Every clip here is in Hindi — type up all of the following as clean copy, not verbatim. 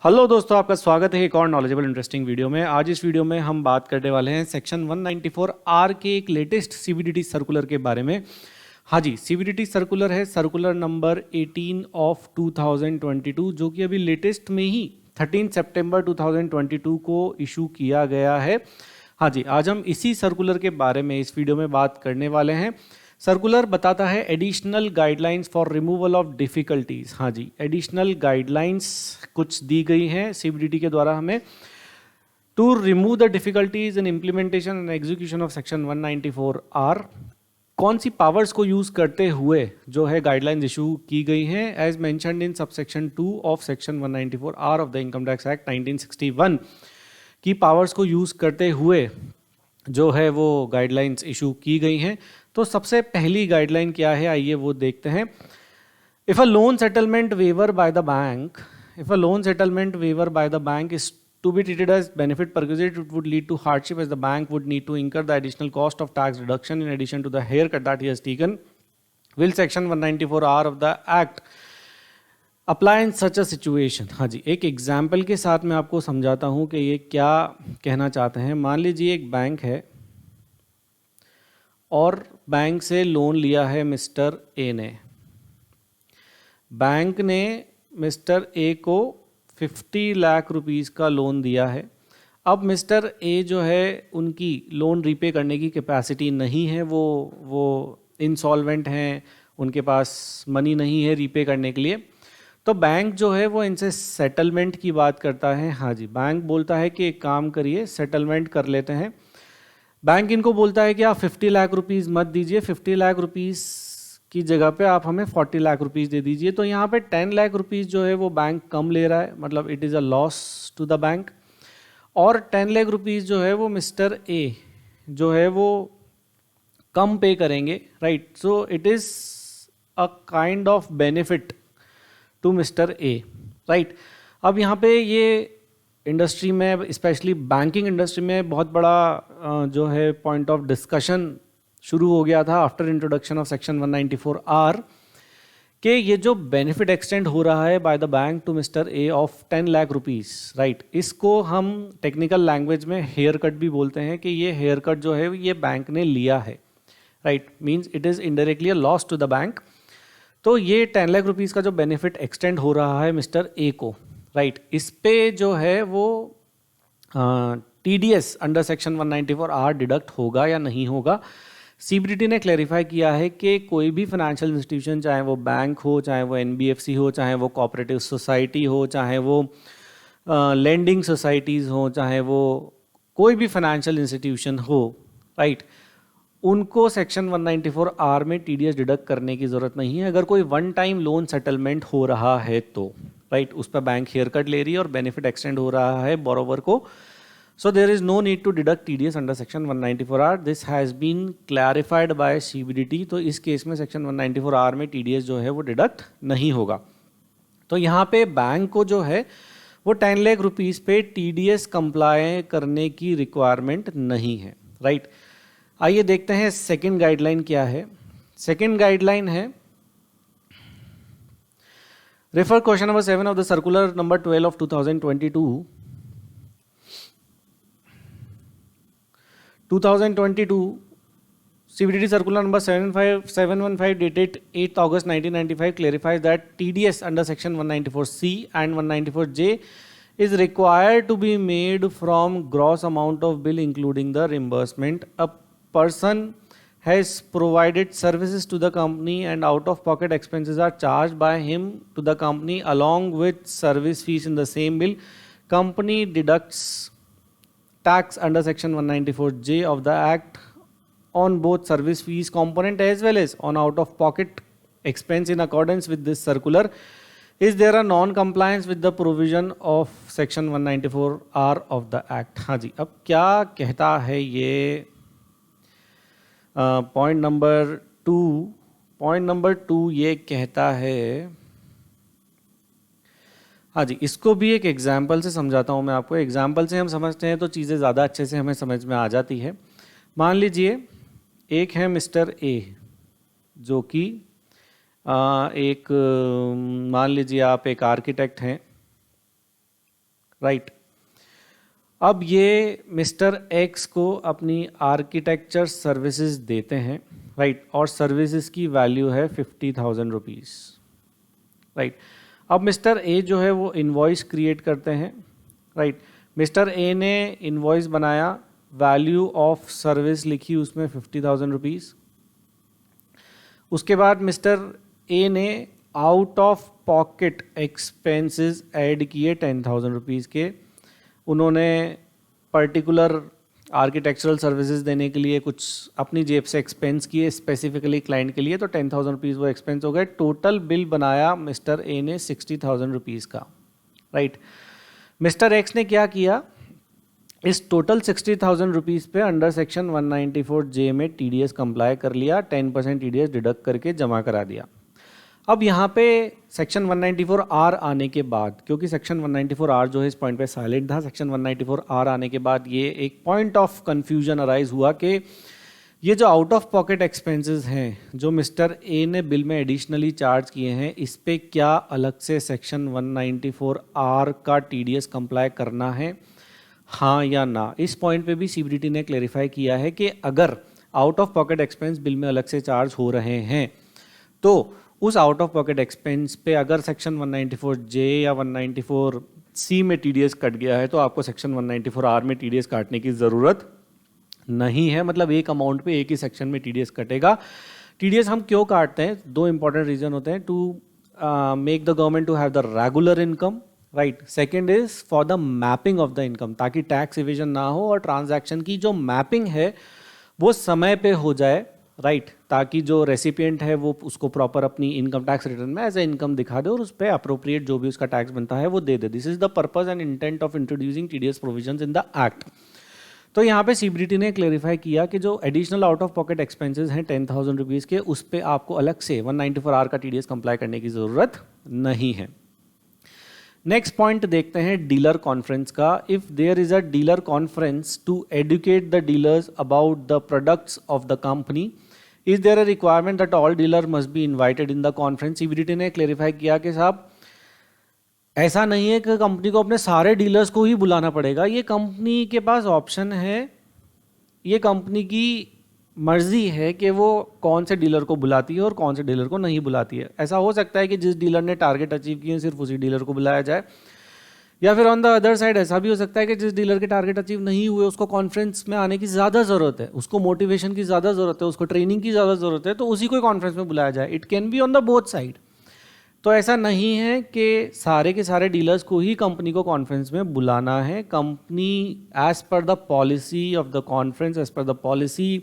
हेलो दोस्तों, आपका स्वागत है एक और नॉलेजेबल इंटरेस्टिंग वीडियो में। आज इस वीडियो में हम बात करने वाले हैं सेक्शन 194 आर के एक लेटेस्ट सीबीडीटी सर्कुलर के बारे में। हाँ जी, सीबीडीटी सर्कुलर है सर्कुलर नंबर 18 ऑफ 2022, जो कि अभी लेटेस्ट में ही 13 सितंबर 2022 को इशू किया गया है। हाँ जी, आज हम इसी सर्कुलर के बारे में इस वीडियो में बात करने वाले हैं। सर्कुलर बताता है additional guidelines for removal of difficulties. हाँ जी, एडिशनल गाइडलाइंस कुछ दी गई हैं सीबीडीटी के द्वारा हमें to remove the difficulties in implementation and execution of section 194 R. कौन सी पावर्स को यूज करते हुए जो है गाइडलाइंस इशू की गई हैं as mentioned in subsection 2 of section 194 R of the income tax act 1961 की पावर्स को यूज करते हुए जो है वो गाइडलाइंस इशू की गई हैं। तो सबसे पहली गाइडलाइन क्या है, आइए वो देखते हैं। If a loan settlement waiver by the bank if a loan settlement waiver by the bank is to be treated as benefit perquisite, it would lead to hardship as the bank would need to incur the additional cost of tax reduction in addition to the haircut that he has taken. Will section 194R of the act apply in such a situation? हाँ जी, एक एग्जाम्पल के साथ मैं आपको समझाता हूँ कि ये क्या कहना चाहते हैं। मान लीजिए एक बैंक है और बैंक से लोन लिया है मिस्टर ए ने। बैंक ने मिस्टर ए को 50 लाख रुपीस का लोन दिया है। अब मिस्टर ए जो है उनकी लोन रीपे करने की कैपेसिटी नहीं है, वो इंसॉल्वेंट हैं, उनके पास मनी नहीं है रीपे करने के लिए। तो बैंक जो है वो इनसे सेटलमेंट की बात करता है। हाँ जी, बैंक बोलता है कि एक काम करिए, सेटलमेंट कर लेते हैं। बैंक इनको बोलता है कि आप 50 लाख रुपीस मत दीजिए, 50 लाख रुपीस की जगह पे आप हमें 40 लाख रुपीस दे दीजिए। तो यहाँ पे 10 लाख रुपीस जो है वो बैंक कम ले रहा है, मतलब it is a loss to the bank. और 10 लाख रुपीस जो है वो मिस्टर ए जो है वो कम पे करेंगे, right. So it is a kind of benefit to mister A, right. अब यहाँ पे ये इंडस्ट्री में, स्पेशली बैंकिंग इंडस्ट्री में बहुत बड़ा जो है पॉइंट ऑफ डिस्कशन शुरू हो गया था after introduction of section 194 R कि ये जो बेनिफिट एक्सटेंड हो रहा है by the bank to mister A of 10 lakh rupees, right. इसको हम टेक्निकल लैंग्वेज में हेयर कट भी बोलते हैं कि ये हेयर कट जो है ये बैंक ने लिया है, right. Means it is indirectly a loss to the bank. तो ये 10 लाख रुपीस का जो बेनिफिट एक्सटेंड हो रहा है मिस्टर ए को, राइट, इस पे जो है वो TDS under section 194 R deduct होगा या नहीं होगा। सीबीडीटी ने क्लैरिफाई किया है कि कोई भी फाइनेंशियल इंस्टीट्यूशन, चाहे वो बैंक हो, चाहे वो एनबीएफसी हो, चाहे वो कोऑपरेटिव सोसाइटी हो, चाहे वो लेंडिंग सोसाइटीज़ हो, चाहे वो कोई भी फाइनेंशियल इंस्टीट्यूशन हो, राइट, उनको सेक्शन 194 आर में टीडीएस डिडक्ट करने की ज़रूरत नहीं है। अगर कोई वन टाइम लोन सेटलमेंट हो रहा है तो, राइट, उस पर बैंक हेयर कट ले रही है और बेनिफिट एक्सटेंड हो रहा है बोरोवर को। So there is no need to deduct TDS under section 194R. This has been clarified by CBDT. तो इस केस में सेक्शन 194R में TDS जो है वो डिडक्ट नहीं होगा। तो यहाँ पे बैंक को जो है वो 10 लाख रुपीस पे TDS कंप्लाई करने की रिक्वायरमेंट नहीं है, राइट। आइए देखते हैं सेकंड गाइडलाइन क्या है। सेकंड गाइडलाइन है, refer question number 7 of the circular number 12 of 2022 CBDT circular number 715 dated 8th August 1995 clarifies that TDS under section 194C and 194J is required to be made from gross amount of bill including the reimbursement. A person has provided services to the company and out of pocket expenses are charged by him to the company along with service fees in the same bill. Company deducts tax under section 194J of the act on both service fees component as well as on out of pocket expense in accordance with this circular. Is there a non compliance with the provision of section 194R of the act? हाँ जी, अब क्या कहता है ये पॉइंट नंबर टू ये कहता है। हाँ जी, इसको भी एक एग्जाम्पल से समझाता हूँ मैं आपको। एग्जाम्पल से हम समझते हैं तो चीज़ें ज़्यादा अच्छे से हमें समझ में आ जाती है। मान लीजिए एक है मिस्टर ए जो कि मान लीजिए आप एक आर्किटेक्ट हैं राइट। अब ये मिस्टर एक्स को अपनी आर्किटेक्चर सर्विसेज देते हैं, राइट, और सर्विसेज की वैल्यू है 50,000 रुपीज़, राइट। अब मिस्टर ए जो है वो इनवॉइस क्रिएट करते हैं, राइट। मिस्टर ए ने इनवॉइस बनाया, वैल्यू ऑफ सर्विस लिखी उसमें 50,000 रुपीज़। उसके बाद मिस्टर ए ने out of pocket expenses add किए 10,000 रुपीज़ के। उन्होंने पर्टिकुलर आर्किटेक्चरल सर्विसेज देने के लिए कुछ अपनी जेब से एक्सपेंस किए स्पेसिफिकली क्लाइंट के लिए, तो 10,000 रुपीज़ वो एक्सपेंस हो गए। टोटल बिल बनाया मिस्टर ए ने 60,000 रुपीज़ का, राइट। मिस्टर एक्स ने क्या किया, इस टोटल 60,000 रुपीज़ पे अंडर सेक्शन 194J में TDS कंप्लाई कर लिया, 10% TDS डिडक्ट करके जमा करा दिया। अब यहाँ पे सेक्शन 194R आने के बाद, क्योंकि सेक्शन 194R जो है इस पॉइंट पे साइलेंट था, सेक्शन 194R आने के बाद ये एक पॉइंट ऑफ कंफ्यूजन अराइज हुआ कि ये जो आउट ऑफ पॉकेट एक्सपेंसेस हैं जो मिस्टर ए ने बिल में एडिशनली चार्ज किए हैं, इस पे क्या अलग से सेक्शन 194R का TDS कंप्लाई करना है, हाँ या ना। इस पॉइंट पे भी CBDT ने क्लेरिफाई किया है कि अगर out of pocket expense bill में अलग से चार्ज हो रहे हैं तो उस आउट ऑफ पॉकेट एक्सपेंस पे अगर सेक्शन 194J या 194C में TDS कट गया है तो आपको सेक्शन 194R में TDS काटने की ज़रूरत नहीं है। मतलब एक अमाउंट पे एक ही सेक्शन में TDS कटेगा। TDS हम क्यों काटते हैं, दो इंपॉर्टेंट रीजन होते हैं, to make the government to have the regular income, right. Second is for the mapping of the income, ताकि टैक्स इवेजन ना हो और ट्रांजैक्शन की जो मैपिंग है वो समय पे हो जाए, राइट, ताकि जो रेसिपिएंट है वो उसको प्रॉपर अपनी इनकम टैक्स रिटर्न में एज ए इनकम दिखा दे और उस पर अप्रोप्रिएट जो भी उसका टैक्स बनता है वो दे दे। This is the purpose and intent of introducing TDS provisions in the act. तो यहाँ पे CBDT ने क्लेरिफाई किया कि जो additional out of pocket expenses हैं 10,000 रुपीज़ के, उस पर आपको अलग से 194R का TDS कंप्लाई करने की ज़रूरत नहीं है। नेक्स्ट पॉइंट देखते हैं डीलर कॉन्फ्रेंस का। If there is a dealer conference to educate the dealers about the products of the company, is there a requirement that all dealer must be invited in the conference. CBDT ने क्लेरिफाई किया कि साहब ऐसा नहीं है कि कंपनी को अपने सारे डीलर्स को ही बुलाना पड़ेगा, ये कंपनी के पास ऑप्शन है, ये कंपनी की मर्जी है कि वो कौन से डीलर को बुलाती है और कौन से डीलर को नहीं बुलाती है। ऐसा हो सकता है कि जिस डीलर ने टारगेट अचीव किए सिर्फ उसी डीलर को बुलाया जाए, या फिर ऑन द अदर साइड ऐसा भी हो सकता है कि जिस डीलर के टारगेट अचीव नहीं हुए उसको कॉन्फ्रेंस में आने की ज़्यादा ज़रूरत है, उसको मोटिवेशन की ज़्यादा ज़रूरत है, उसको ट्रेनिंग की ज़्यादा ज़रूरत है, तो उसी को कॉन्फ्रेंस में बुलाया जाए। It can be on the both side. तो ऐसा नहीं है कि सारे के सारे डीलर्स को ही कंपनी को कॉन्फ्रेंस में बुलाना है। Company as per the policy of the conference, as per the policy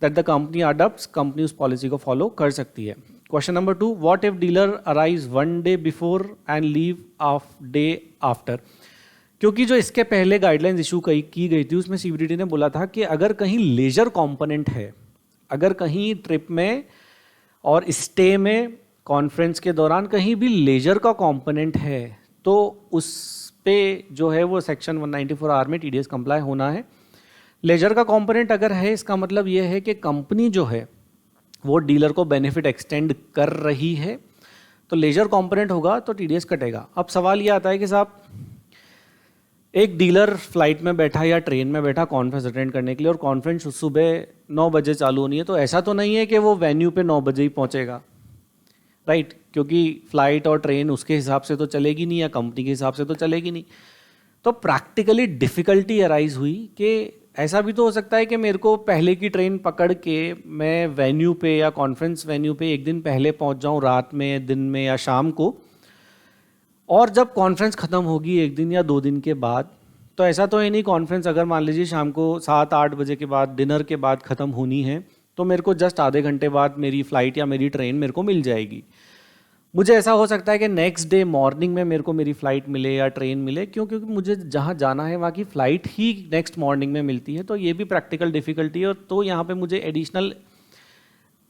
that the company adopts, company उस पॉलिसी को फॉलो कर सकती है। Question number 2, what if dealer arrives 1 day before and leave of day after. क्योंकि जो इसके पहले गाइडलाइंस इशू की गई थी उसमें CBDT ने बोला था कि अगर कहीं लेजर कंपोनेंट है, अगर कहीं ट्रिप में और स्टे में कॉन्फ्रेंस के दौरान कहीं भी लेजर का कंपोनेंट है तो उस पे जो है वो सेक्शन 194R में TDS कंप्लाई होना है। लेजर का कंपोनेंट अगर है, इसका मतलब ये है कि कंपनी जो है वो डीलर को बेनिफिट एक्सटेंड कर रही है, तो लेजर कंपोनेंट होगा तो TDS कटेगा। अब सवाल ये आता है कि साहब एक डीलर फ्लाइट में बैठा या ट्रेन में बैठा कॉन्फ्रेंस अटेंड करने के लिए और कॉन्फ्रेंस सुबह 9 बजे चालू होनी है, तो ऐसा तो नहीं है कि वो वेन्यू पे 9 बजे ही पहुंचेगा, राइट, क्योंकि फ्लाइट और ट्रेन उसके हिसाब से तो चलेगी नहीं या कंपनी के हिसाब से तो चलेगी नहीं। तो प्रैक्टिकली डिफ़िकल्टी अराइज हुई कि ऐसा भी तो हो सकता है कि मेरे को पहले की ट्रेन पकड़ के मैं वेन्यू पे या कॉन्फ्रेंस वेन्यू पे एक दिन पहले पहुंच जाऊं, रात में, दिन में या शाम को, और जब कॉन्फ्रेंस ख़त्म होगी एक दिन या 2 दिन के बाद, तो ऐसा तो है नहीं कॉन्फ्रेंस अगर मान लीजिए शाम को 7-8 बजे के बाद डिनर के बाद ख़त्म होनी है तो मेरे को जस्ट आधे घंटे बाद मेरी फ़्लाइट या मेरी ट्रेन मेरे को मिल जाएगी। मुझे ऐसा हो सकता है कि नेक्स्ट डे मॉर्निंग में मेरे को मेरी फ़्लाइट मिले या ट्रेन मिले, क्योंकि मुझे जहाँ जाना है वहाँ की फ़्लाइट ही नेक्स्ट मॉर्निंग में मिलती है। तो ये भी प्रैक्टिकल डिफ़िकल्टी है। तो यहाँ पे मुझे एडिशनल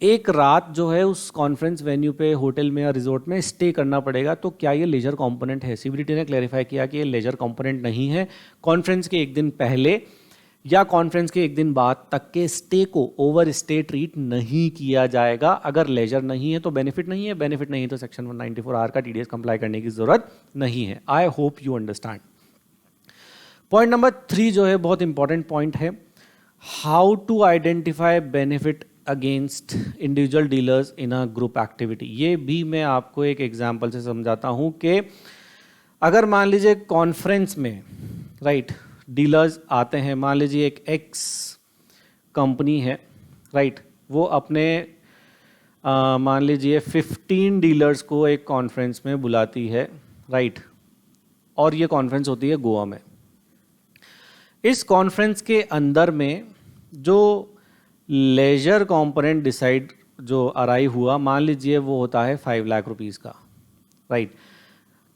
एक रात जो है उस कॉन्फ्रेंस वेन्यू पे होटल में या रिजॉर्ट में स्टे करना पड़ेगा। तो क्या ये लेजर कंपोनेंट है? CBDT ने क्लैरिफाई किया कि ये लेजर कंपोनेंट नहीं है। कॉन्फ्रेंस के एक दिन पहले या कॉन्फ्रेंस के एक दिन बाद तक के स्टे को ओवर स्टे ट्रीट नहीं किया जाएगा। अगर लेजर नहीं है तो बेनिफिट नहीं है, बेनिफिट नहीं है तो सेक्शन 194R का TDS कंप्लाई करने की जरूरत नहीं है। I hope you understand. Point number 3 जो है बहुत इंपॉर्टेंट पॉइंट है, how to identify benefit against individual dealers in a group activity. ये भी मैं आपको एक एग्जांपल से समझाता हूँ कि अगर मान लीजिए कॉन्फ्रेंस में राइट डीलर्स आते हैं, मान लीजिए एक एक्स कंपनी है राइट, वो अपने मान लीजिए 15 डीलर्स को एक कॉन्फ्रेंस में बुलाती है राइट, और ये कॉन्फ्रेंस होती है गोवा में। इस कॉन्फ्रेंस के अंदर में जो लेजर कंपोनेंट डिसाइड जो अराइव हुआ, मान लीजिए वो होता है 5 लाख रुपीस का राइट।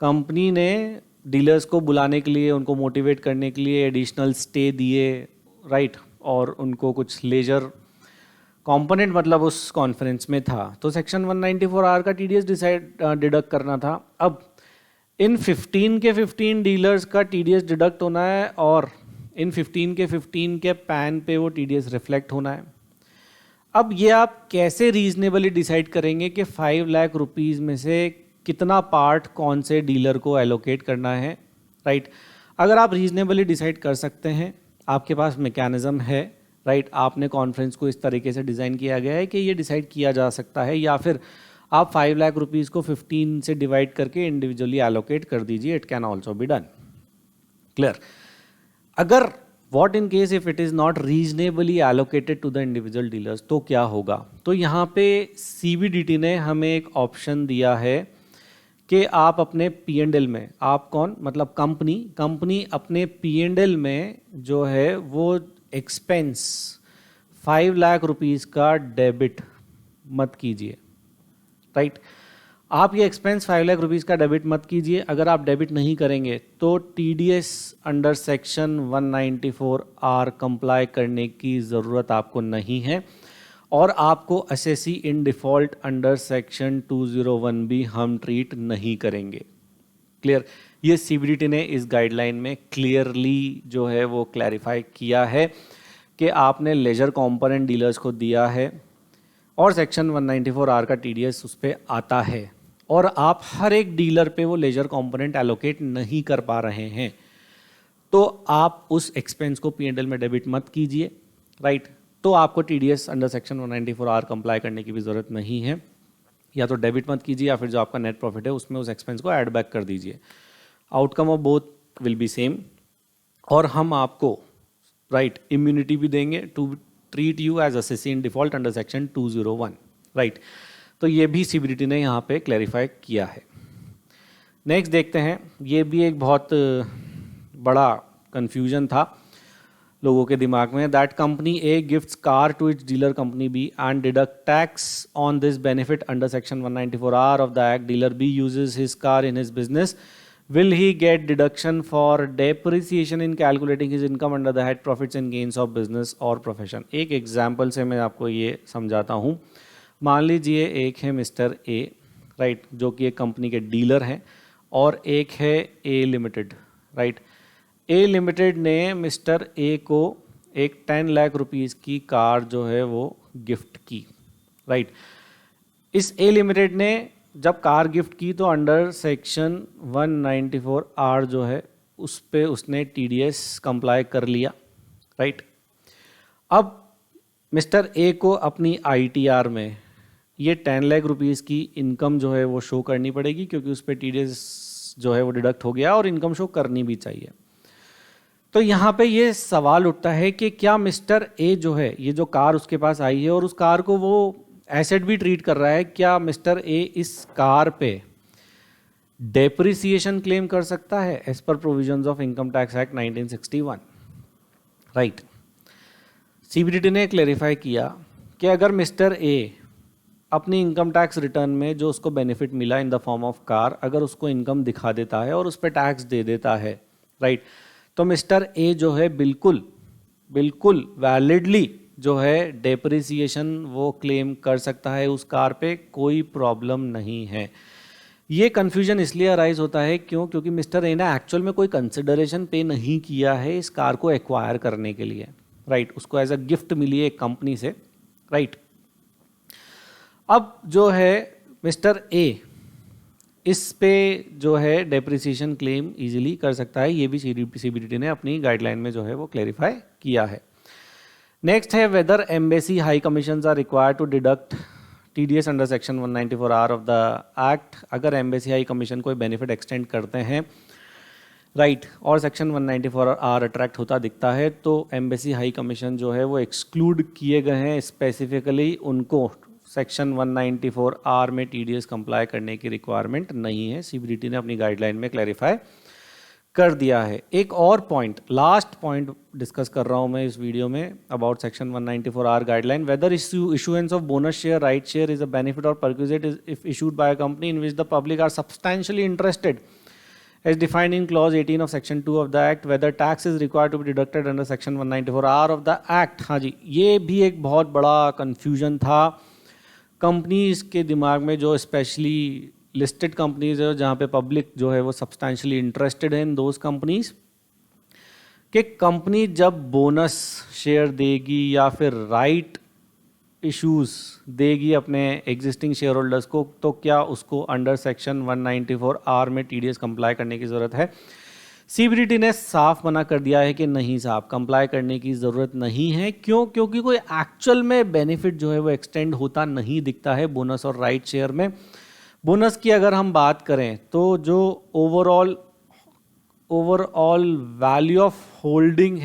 कंपनी ने डीलर्स को बुलाने के लिए, उनको मोटिवेट करने के लिए एडिशनल स्टे दिए राइट, और उनको कुछ लेजर कंपोनेंट मतलब उस कॉन्फ्रेंस में था, तो सेक्शन 194R का टीडीएस डिडक्ट करना था। अब इन 15 के 15 डीलर्स का टीडीएस डिडक्ट होना है और इन 15 के 15 के पैन पे वो टीडीएस रिफ्लेक्ट होना है। अब ये आप कैसे रीजनेबली डिसाइड करेंगे कि 5 लाख रुपीज़ में से कितना पार्ट कौन से डीलर को एलोकेट करना है राइट। अगर आप रीजनेबली डिसाइड कर सकते हैं, आपके पास मैकेनिज्म है राइट, आपने कॉन्फ्रेंस को इस तरीके से डिज़ाइन किया गया है कि ये डिसाइड किया जा सकता है, या फिर आप 5 लाख रुपीज़ को 15 से डिवाइड करके इंडिविजुअली एलोकेट कर दीजिए, it can also be done. Clear. अगर what in case if it is not reasonably allocated to the individual dealers, तो क्या होगा? तो यहाँ पे सीबीडीटी ने हमें एक ऑप्शन दिया है कि आप अपने P&L में, आप कौन मतलब कंपनी अपने P&L में जो है वो एक्सपेंस 5 लाख रुपीज़ का डेबिट मत कीजिए राइट। आप ये एक्सपेंस 5 लाख रुपीज़ का डेबिट मत कीजिए। अगर आप डेबिट नहीं करेंगे तो TDS under section 194R comply करने की ज़रूरत आपको नहीं है, और आपको assessee in default under section 201 भी हम ट्रीट नहीं करेंगे। क्लियर। ये सीबीडीटी ने इस गाइडलाइन में क्लियरली जो है वो क्लैरिफाई किया है कि आपने लेजर कंपोनेंट डीलर्स को दिया है और सेक्शन 194R का टीडीएस उस पर आता है, और आप हर एक डीलर पे वो लेजर कंपोनेंट एलोकेट नहीं कर पा रहे हैं, तो आप उस एक्सपेंस को P&L में डेबिट मत कीजिए राइट। तो आपको TDS under section 194R comply करने की भी ज़रूरत नहीं है। या तो डेबिट मत कीजिए या फिर जो आपका नेट प्रॉफिट है उसमें उस एक्सपेंस को ऐड बैक कर दीजिए। Outcome of both will be same, और हम आपको राइट इम्यूनिटी भी देंगे to treat you as assessee in default under section 201 right. तो ये भी सीबीडीटी ने यहाँ पे क्लैरिफाई किया है। नेक्स्ट देखते हैं, ये भी एक बहुत बड़ा कन्फ्यूजन था लोगों के दिमाग में, that company A gifts car to its dealer company B and deduct tax on this benefit under section 194R of the act. Dealer B uses his car in his business, will he get deduction for depreciation in calculating his income under the head profits and gains of business or profession? एक एग्जाम्पल से मैं आपको ये समझाता हूँ। मान लीजिए एक है मिस्टर ए राइट, जो कि एक कंपनी के डीलर हैं, और एक है ए लिमिटेड राइट। ए लिमिटेड ने मिस्टर ए को एक 10 लाख रुपीज़ की कार जो है वो गिफ्ट की राइट। इस ए लिमिटेड ने जब कार गिफ्ट की तो अंडर सेक्शन 194R जो है उस पे उसने टीडीएस कंप्लाई कर लिया राइट। अब मिस्टर ए को अपनी आईटीआर में ये 10 लाख रुपीज़ की इनकम जो है वो शो करनी पड़ेगी, क्योंकि उस पर टीडीएस जो है वो डिडक्ट हो गया और इनकम शो करनी भी चाहिए। तो यहाँ पे ये सवाल उठता है कि क्या मिस्टर ए जो है, ये जो कार उसके पास आई है और उस कार को वो एसेट भी ट्रीट कर रहा है, क्या मिस्टर ए इस कार पे डेप्रिसिएशन क्लेम कर सकता है as per provisions of income tax act 1961 right. CBDT ने क्लेरिफाई किया कि अगर मिस्टर ए अपनी इनकम टैक्स रिटर्न में जो उसको बेनिफिट मिला in the form of car, अगर उसको इनकम दिखा देता है और उस पर टैक्स दे देता है राइट, तो मिस्टर ए जो है बिल्कुल वैलिडली जो है डेप्रिसिएशन वो क्लेम कर सकता है उस कार पे, कोई प्रॉब्लम नहीं है। ये कन्फ्यूजन इसलिए अराइज होता है क्योंकि मिस्टर ए ने एक्चुअल में कोई कंसिडरेशन पे नहीं किया है इस कार को एक्वायर करने के लिए राइट। उसको एज अ गिफ्ट मिली है एक कंपनी से राइट। अब जो है मिस्टर ए इस पे जो है डेप्रिसिएशन क्लेम इजीली कर सकता है, ये भी सीबीडीटी ने अपनी गाइडलाइन में जो है वो क्लैरिफाई किया है। नेक्स्ट है whether embassy high commissions are required to deduct TDS under section 194R of the act. अगर एम्बेसी हाई कमीशन कोई बेनिफिट एक्सटेंड करते हैं राइट और सेक्शन 194R अट्रैक्ट होता दिखता है तो एम्बेसी हाई कमीशन जो है वो एक्सक्लूड किए गए हैं, स्पेसिफिकली उनको सेक्शन 194R में टीडीएस कंप्लाई करने की रिक्वायरमेंट नहीं है। सीबीडीटी ने अपनी गाइडलाइन में क्लैरिफाई कर दिया है। एक और पॉइंट, लास्ट पॉइंट डिस्कस कर रहा हूं मैं इस वीडियो में about section 194R guideline. Whether issuance of bonus share, right share is a benefit और perquisite if issued by a company in which the public are substantially interested as defined in clause 18 of section 2 of the act, whether tax is required to be deducted under section 194R of the act। हाँ जी, ये भी एक बहुत बड़ा confusion था कंपनीज के दिमाग में, जो स्पेशली लिस्टेड कंपनीज है जहाँ पे पब्लिक जो है वो सब्सटैंशियली इंटरेस्टेड है इन दोज कंपनीज, कि कंपनी जब बोनस शेयर देगी या फिर राइट इश्यूज देगी अपने एग्जिस्टिंग शेयर होल्डर्स को, तो क्या उसको अंडर सेक्शन 194R में टीडीएस कंप्लाई करने की ज़रूरत है। सीबीडीटी ने साफ मना कर दिया है कि नहीं साहब, कंप्लाई करने की ज़रूरत नहीं है। क्यों? क्योंकि कोई एक्चुअल में बेनिफिट जो है वो एक्सटेंड होता नहीं दिखता है बोनस और राइट शेयर में। बोनस की अगर हम बात करें तो जो ओवरऑल वैल्यू ऑफ होल्डिंग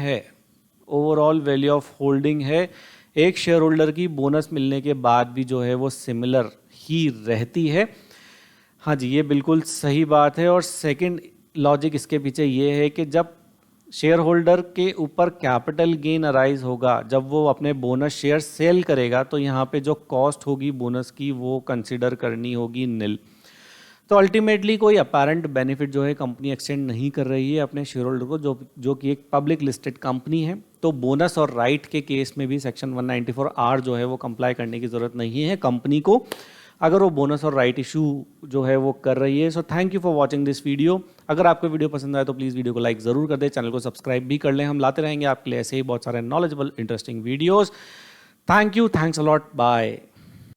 है, एक शेयर होल्डर की बोनस मिलने के बाद भी जो है वो सिमिलर ही रहती है। हाँ जी, ये बिल्कुल सही बात है। और सेकंड लॉजिक इसके पीछे ये है कि जब शेयर होल्डर के ऊपर कैपिटल गेन अराइज होगा, जब वो अपने बोनस शेयर सेल करेगा, तो यहाँ पे जो कॉस्ट होगी बोनस की वो कंसिडर करनी होगी निल। तो अल्टीमेटली कोई अपेरेंट बेनिफिट जो है कंपनी एक्सटेंड नहीं कर रही है अपने शेयर होल्डर को, जो कि एक पब्लिक लिस्टेड कंपनी है। तो बोनस और राइट के केस में भी सेक्शन 194R जो है वो कंप्लाई करने की ज़रूरत नहीं है कंपनी को, अगर वो बोनस और राइट इशू जो है वो कर रही है। So thank you for watching this video. अगर आपको वीडियो पसंद आए तो प्लीज़ वीडियो को लाइक ज़रूर कर दें, चैनल को सब्सक्राइब भी कर लें। हम लाते रहेंगे आपके लिए ऐसे ही बहुत सारे knowledgeable interesting videos. Thank you, thanks a lot, bye.